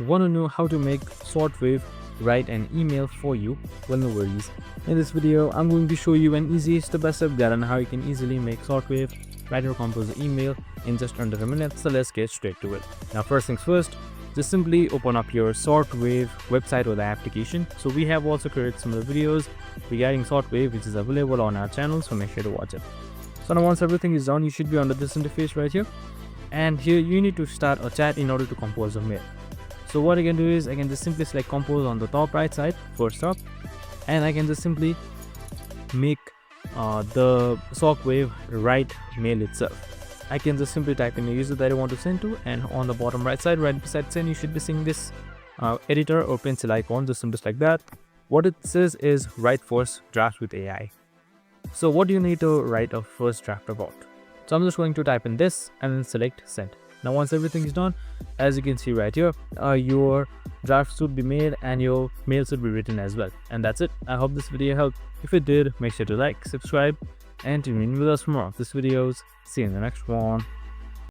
want to know how to make Shortwave write an email for you, well, no worries. In this video, I'm going to show you an easy step-by-step guide on how you can easily make Shortwave write or compose an email in just under a minute. So let's get straight to it. Now, first things first, just simply open up your Shortwave website or the application. So we have also created some of the videos regarding Shortwave, which is available on our channel, so make sure to watch it. So now once everything is done, you should be under this interface right here. And here you need to start a chat in order to compose a mail. So what I can do is I can just simply select compose on the top right side first up, and I can just simply make the Shortwave write mail itself. I can just simply type in the user that I want to send to, and on the bottom right side, right beside send, you should be seeing this editor or pencil icon, just like that. What it says is write first draft with AI. So what do you need to write a first draft about? So I'm just going to type in this and then select send. Now once everything is done, as you can see right here, your draft should be made and your mail should be written as well. And that's it. I hope this video helped. If it did, make sure to like, subscribe, and tune in with us for more of these videos. See you in the next one.